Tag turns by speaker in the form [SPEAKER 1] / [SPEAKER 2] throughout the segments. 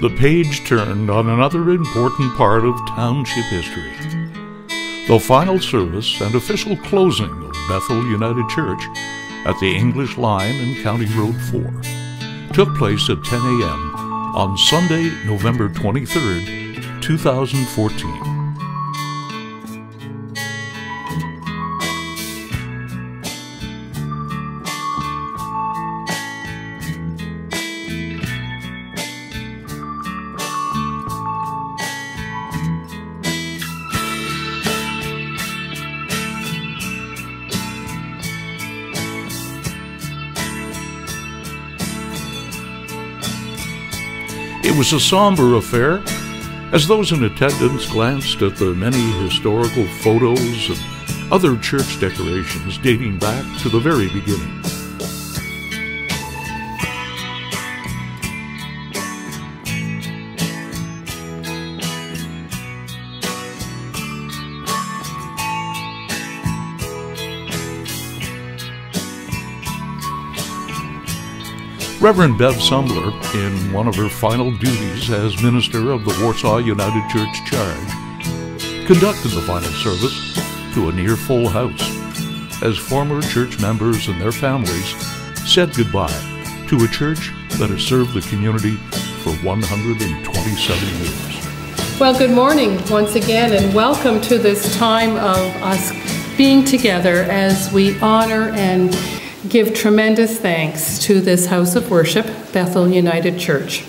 [SPEAKER 1] the page turned on another important part of township history. The final service and official closing of Bethel United Church at the English Line and County Road 4 took place at 10 a.m. on Sunday, November 23rd, 2014. It was a somber affair, as those in attendance glanced at the many historical photos and other church decorations dating back to the very beginning. Reverend Bev Sumbler, in one of her final duties as minister of the Warsaw United Church Charge, conducted the final service to a near full house as former church members and their families said goodbye to a church that has served the community for 127 years.
[SPEAKER 2] Well, good morning once again, and welcome to this time of us being together as we honor and give tremendous thanks to this house of worship, Bethel United Church.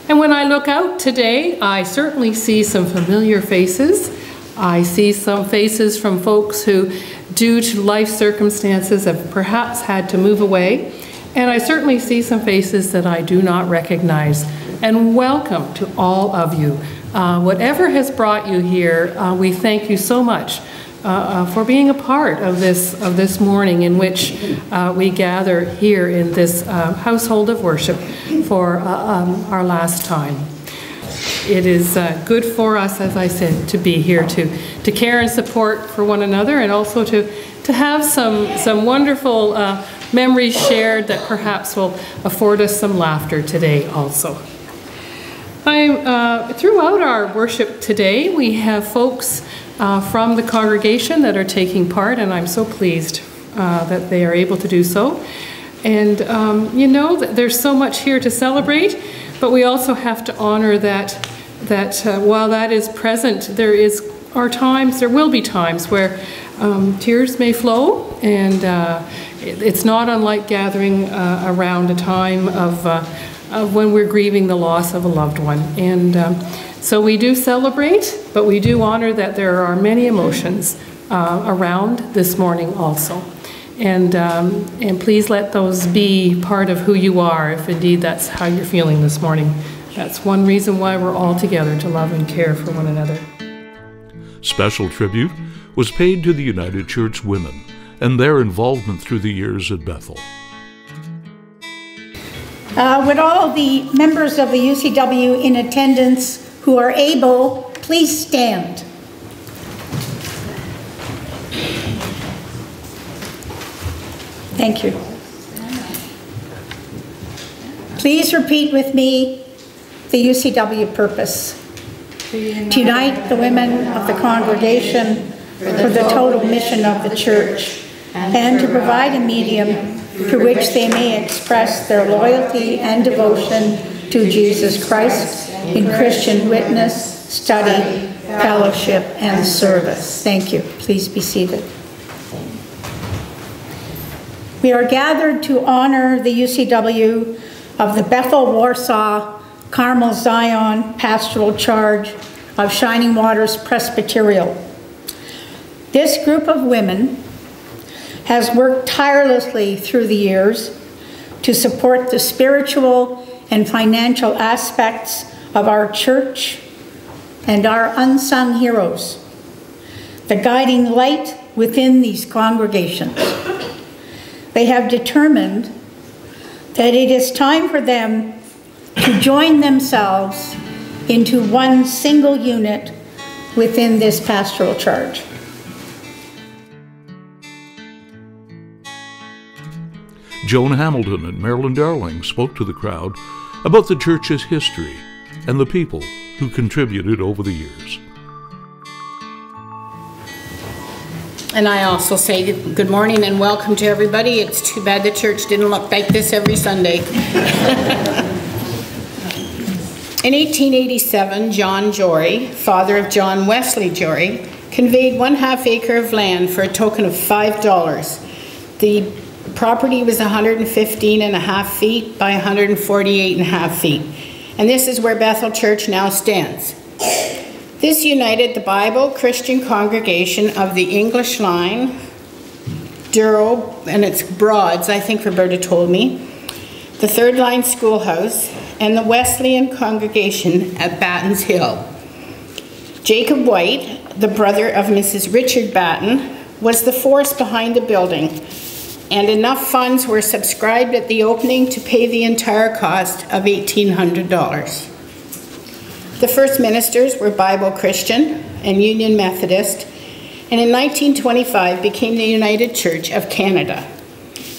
[SPEAKER 2] And when I look out today, I certainly see some familiar faces. I see some faces from folks who, due to life circumstances, have perhaps had to move away. And I certainly see some faces that I do not recognize. And welcome to all of you. Whatever has brought you here, we thank you so much for being a part of this morning in which we gather here in this household of worship for our last time. It is good for us, as I said, to be here to care and support for one another, and also to have some wonderful memories shared that perhaps will afford us some laughter today also. Throughout our worship today, we have folks from the congregation that are taking part, and I'm so pleased that they are able to do so. And you know that there's so much here to celebrate, but we also have to honor that while that is present, there will be times where tears may flow, and it's not unlike gathering around a time of when we're grieving the loss of a loved one. And so we do celebrate, but we do honor that there are many emotions around this morning also. And please let those be part of who you are, if indeed that's how you're feeling this morning. That's one reason why we're all together, to love and care for one another.
[SPEAKER 1] Special tribute was paid to the United Church women and their involvement through the years at Bethel.
[SPEAKER 3] Would all the members of the UCW in attendance who are able, please stand. Thank you. Please repeat with me the UCW purpose. To unite the women of the congregation for the total mission of the church, and to provide a medium through which they may express their loyalty and devotion to Jesus Christ in Christian witness, study, fellowship, and service. Thank you. Please be seated. We are gathered to honor the UCW of the Bethel Warsaw Carmel Zion Pastoral Charge of Shining Waters Presbyterial. This group of women has worked tirelessly through the years to support the spiritual and financial aspects of our church and our unsung heroes, the guiding light within these congregations. They have determined that it is time for them to join themselves into one single unit within this pastoral charge.
[SPEAKER 1] Joan Hamilton and Marilyn Darling spoke to the crowd about the church's history and the people who contributed over the years.
[SPEAKER 4] And I also say good morning and welcome to everybody. It's too bad the church didn't look like this every Sunday. In 1887, John Jory, father of John Wesley Jory, conveyed 1/2 acre of land for a token of $5. The property was 115.5 feet by 148.5 feet. And this is where Bethel Church now stands. This united the Bible Christian congregation of the English Line, Douro, and its Broads, I think Roberta told me, the Third Line Schoolhouse, and the Wesleyan congregation at Batten's Hill. Jacob White, the brother of Mrs. Richard Batten, was the force behind the building, and enough funds were subscribed at the opening to pay the entire cost of $1,800. The first ministers were Bible Christian and Union Methodist, and in 1925 became the United Church of Canada.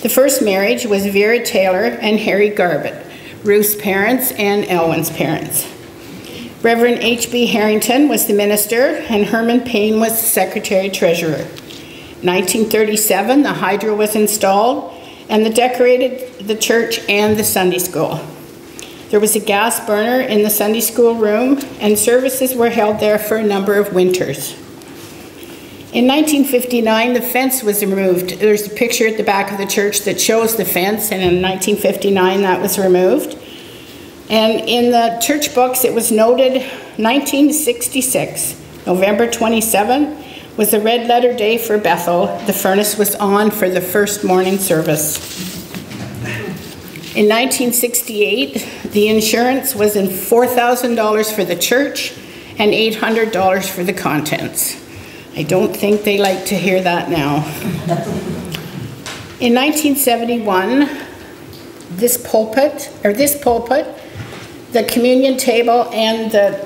[SPEAKER 4] The first marriage was Vera Taylor and Harry Garbett, Ruth's parents and Elwyn's parents. Reverend H.B. Harrington was the minister, and Herman Payne was the secretary-treasurer. In 1937, the hydro was installed, and they decorated the church and the Sunday school. There was a gas burner in the Sunday school room, and services were held there for a number of winters. In 1959, the fence was removed. There's a picture at the back of the church that shows the fence, and in 1959 that was removed. And in the church books it was noted 1966, November 27, was a red letter day for Bethel. The furnace was on for the first morning service. In 1968, the insurance was in $4,000 for the church and $800 for the contents. I don't think they like to hear that now. In 1971, this pulpit, the communion table and the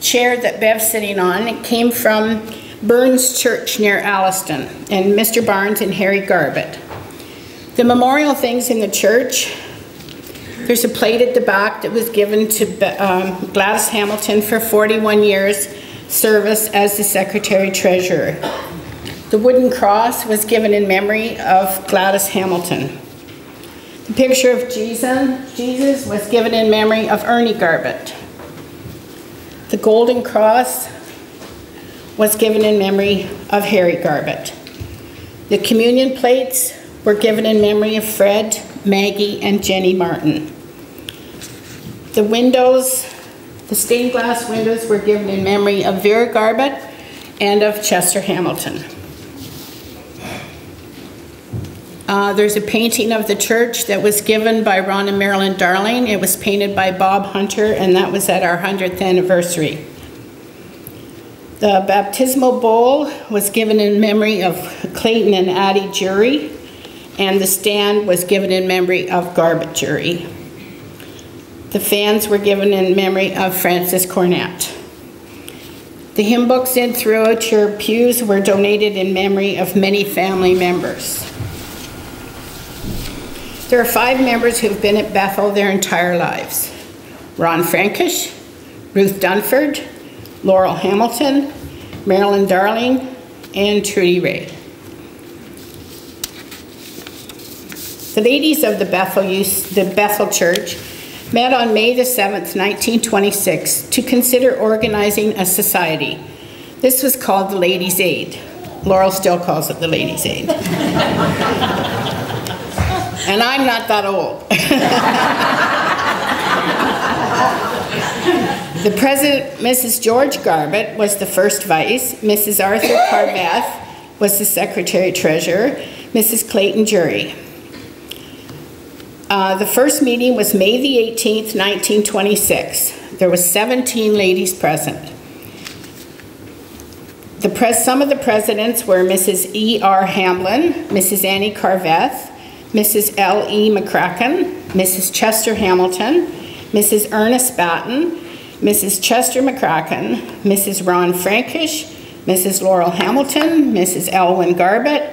[SPEAKER 4] chair that Bev's sitting on, it came from Burns Church near Alliston, and Mr. Barnes and Harry Garbett. The memorial things in the church, there's a plate at the back that was given to Gladys Hamilton for 41 years service as the secretary-treasurer. The wooden cross was given in memory of Gladys Hamilton. The picture of Jesus was given in memory of Ernie Garbett. The golden cross was given in memory of Harry Garbett. The communion plates were given in memory of Fred, Maggie, and Jenny Martin. The windows, the stained glass windows, were given in memory of Vera Garbett and of Chester Hamilton. There's a painting of the church that was given by Ron and Marilyn Darling. It was painted by Bob Hunter, and that was at our 100th anniversary. The baptismal bowl was given in memory of Clayton and Addie Jury, and the stand was given in memory of Garbett Jury. The fans were given in memory of Francis Cornett. The hymn books in throughout your pews were donated in memory of many family members. There are 5 members who've been at Bethel their entire lives: Ron Frankish, Ruth Dunford, Laurel Hamilton, Marilyn Darling, and Trudy Ray. The ladies of the Bethel Church met on May the 7th, 1926 to consider organizing a society. This was called the Ladies' Aid. Laurel still calls it the Ladies' Aid. And I'm not that old. The president, Mrs. George Garbett, was the first vice. Mrs. Arthur Carveth was the secretary-treasurer. Mrs. Clayton Jury. The first meeting was May the 18th, 1926. There was 17 ladies present. Some of the presidents were Mrs. E.R. Hamlin, Mrs. Annie Carveth, Mrs. L.E. McCracken, Mrs. Chester Hamilton, Mrs. Ernest Batten, Mrs. Chester McCracken, Mrs. Ron Frankish, Mrs. Laurel Hamilton, Mrs. Elwyn Garbett,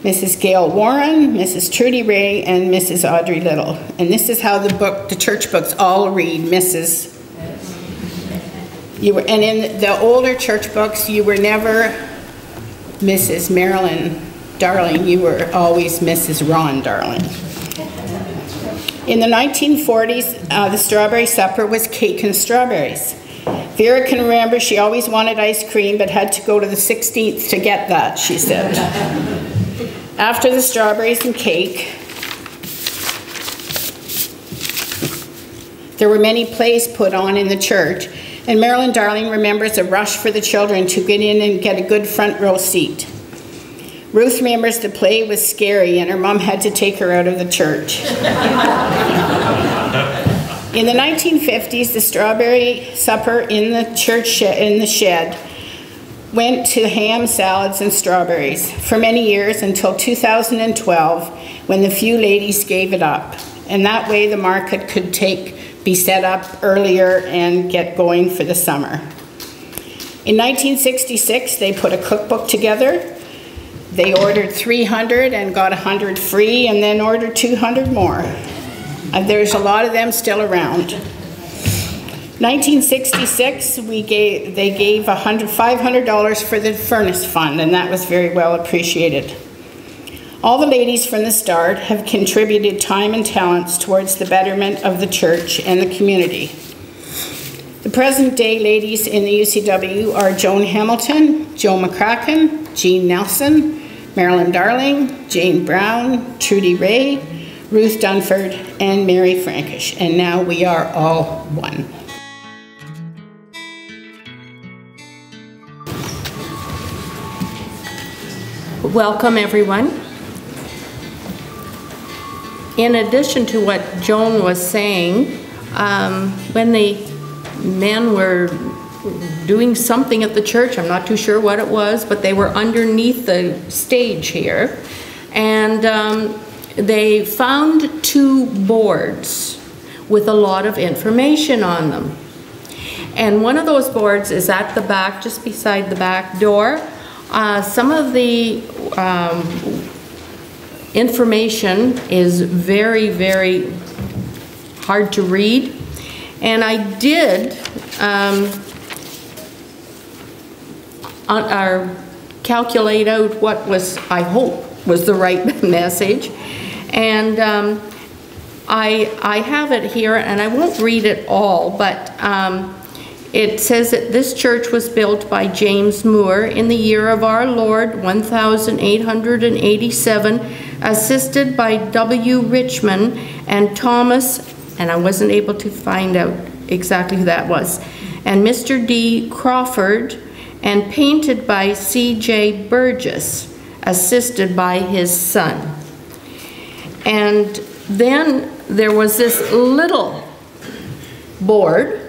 [SPEAKER 4] Mrs. Gail Warren, Mrs. Trudy Ray, and Mrs. Audrey Little. And this is how the church books all read, Mrs. You were, and in the older church books, you were never Mrs. Marilyn Darling. You were always Mrs. Ron Darling. In the 1940s, the strawberry supper was cake and strawberries. Vera can remember she always wanted ice cream, but had to go to the 16th to get that, she said. After the strawberries and cake, there were many plays put on in the church, and Marilyn Darling remembers a rush for the children to get in and get a good front row seat. Ruth remembers the play was scary and her mom had to take her out of the church. In the 1950s, the strawberry supper in the church in the shed went to ham, salads, and strawberries for many years until 2012, when the few ladies gave it up. And that way the market could be set up earlier and get going for the summer. In 1966, they put a cookbook together. They ordered 300 and got 100 free, and then ordered 200 more. There's a lot of them still around. 1966, they gave $500 for the furnace fund, and that was very well appreciated. All the ladies from the start have contributed time and talents towards the betterment of the church and the community. The present day ladies in the UCW are Joan Hamilton, Joe McCracken, Jean Nelson, Marilyn Darling, Jane Brown, Trudy Ray, Ruth Dunford, and Mary Frankish. And now we are all one.
[SPEAKER 2] Welcome, everyone. In addition to what Joan was saying, when the men were doing something at the church, I'm not too sure what it was, but they were underneath the stage here, and they found 2 boards with a lot of information on them. And one of those boards is at the back, just beside the back door. Some of the information is very, very hard to read, and I did calculate out what was, I hope, was the right message. And I have it here, and I won't read it all, but it says that this church was built by James Moore in the year of our Lord 1887, assisted by W. Richmond and Thomas, and I wasn't able to find out exactly who that was, and Mr. D. Crawford, and painted by C.J. Burgess, assisted by his son. And then there was this little board,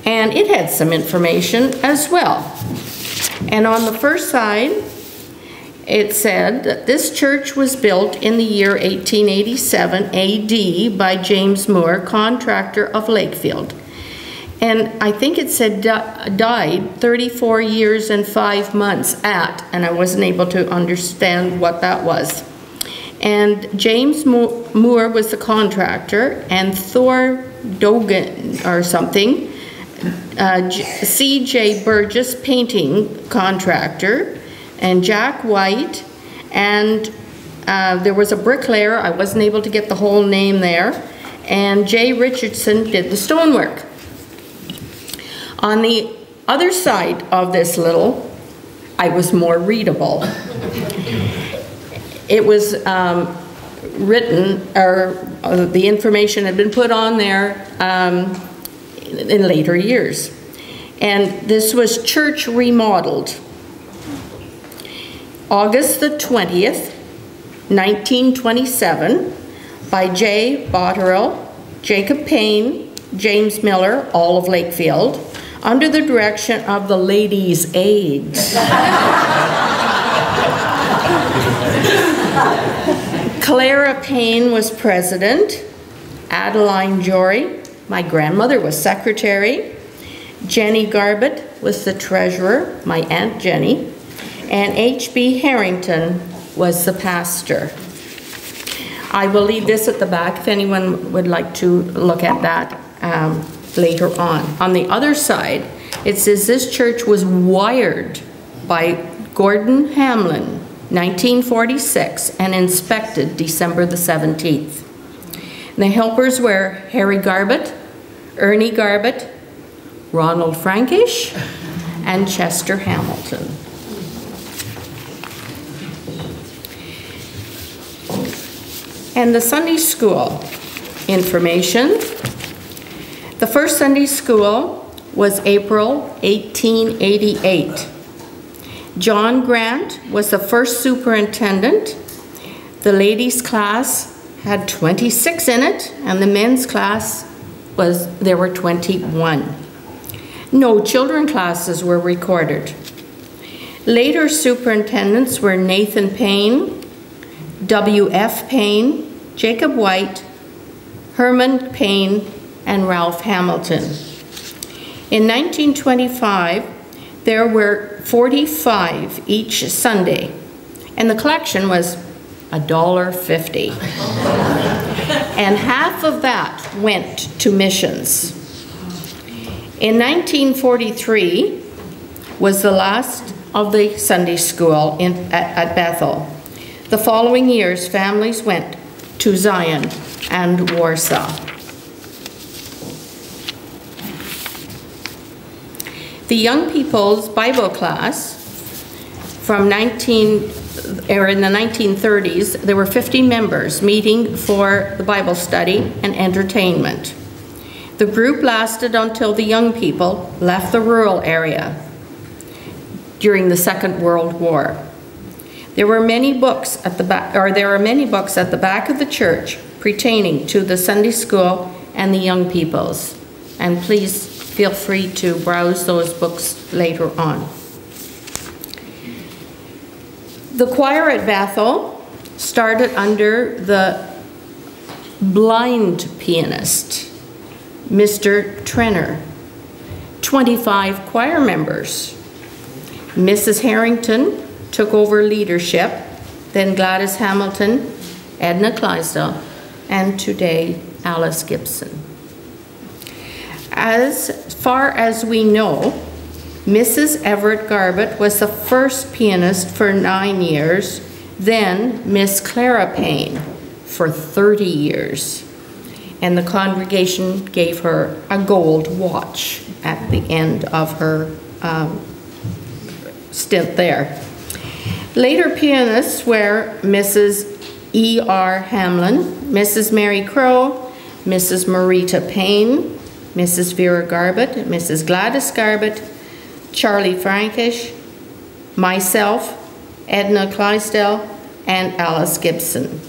[SPEAKER 2] and it had some information as well. And on the first side, it said that this church was built in the year 1887 AD by James Moore, contractor of Lakefield. And I think it said died 34 years and 5 months at, and I wasn't able to understand what that was. And James Moore was the contractor, and Thor Dogan or something, C.J. Burgess painting contractor, and Jack White, and there was a bricklayer, I wasn't able to get the whole name there, and J. Richardson did the stonework. On the other side of this little, I was more readable. It was written, or the information had been put on there in later years. And this was church remodeled. August the 20th, 1927, by J. Botterill, Jacob Payne, James Miller, all of Lakefield, under the direction of the ladies' aides. Clara Payne was president, Adeline Jory, my grandmother, was secretary, Jenny Garbett was the treasurer, my Aunt Jenny, and H.B. Harrington was the pastor. I will leave this at the back if anyone would like to look at that later on. On the other side
[SPEAKER 5] It says this church was wired by Gordon Hamlin, 1946, and inspected December the 17th. The helpers were Harry Garbett, Ernie Garbett, Ronald Frankish, and Chester Hamilton. And the Sunday school information. The first Sunday school was April 1888. John Grant was the first superintendent. The ladies' class had 26 in it, and the men's class there were 21. No children classes were recorded. Later superintendents were Nathan Payne, W.F. Payne, Jacob White, Herman Payne, and Ralph Hamilton. In 1925, there were 45 each Sunday, and the collection was $1.50. And half of that went to missions. In 1943 was the last of the Sunday school at Bethel. The following years, families went to Zion and Warsaw. The young people's Bible class in the 1930s, there were 50 members meeting for the Bible study and entertainment. The group lasted until the young people left the rural area during the Second World War. There are many books at the back of the church pertaining to the Sunday school and the young peoples. And please feel free to browse those books later on. The choir at Bethel started under the blind pianist, Mr. Trenner. 25 choir members. Mrs. Harrington took over leadership, then Gladys Hamilton, Edna Clydesdale, and today Alice Gibson. As far as we know, Mrs. Everett Garbett was the first pianist for 9 years, then Miss Clara Payne for 30 years. And the congregation gave her a gold watch at the end of her stint there. Later pianists were Mrs. E.R. Hamlin, Mrs. Mary Crow, Mrs. Marita Payne, Mrs. Vera Garbett, Mrs. Gladys Garbett, Charlie Frankish, myself, Edna Clydesdale, and Alice Gibson.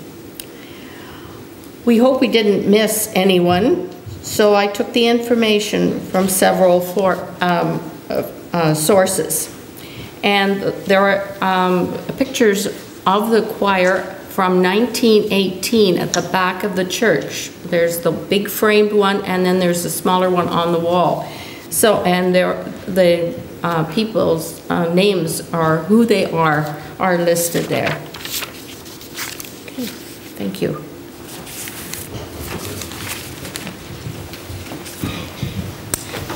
[SPEAKER 5] We hope we didn't miss anyone, so I took the information from several sources. And there are pictures of the choir from 1918 at the back of the church. There's the big framed one, and then there's the smaller one on the wall. So, and the people's names are who they are listed there. Okay, thank you.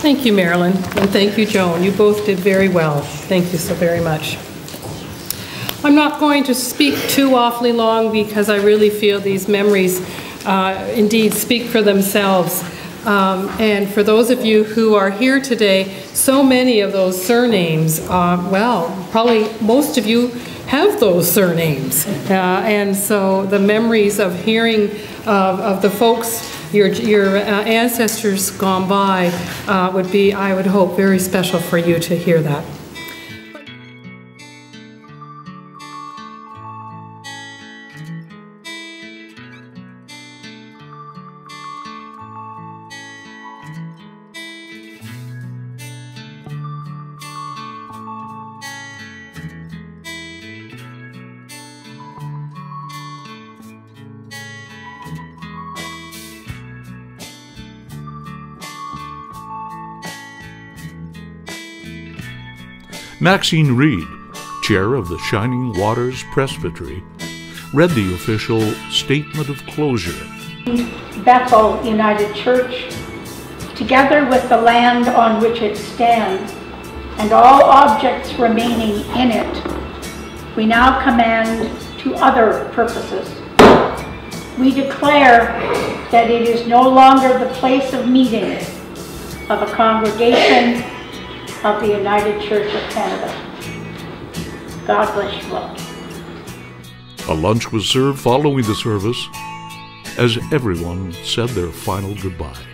[SPEAKER 2] Thank you, Marilyn, and thank you, Joan. You both did very well. Thank you so very much. I'm not going to speak too awfully long because I really feel these memories indeed speak for themselves. And for those of you who are here today, so many of those surnames, well, probably most of you have those surnames. And so the memories of hearing of the folks, your ancestors gone by, would be, I would hope, very special for you to hear that.
[SPEAKER 1] Maxine Reed, chair of the Shining Waters Presbytery, read the official statement of closure.
[SPEAKER 3] Bethel United Church together with the land on which it stands, and all objects remaining in it, we now command to other purposes. We declare that it is no longer the place of meeting of a congregation of the United Church of Canada. God bless you all.
[SPEAKER 1] A lunch was served following the service as everyone said their final goodbye.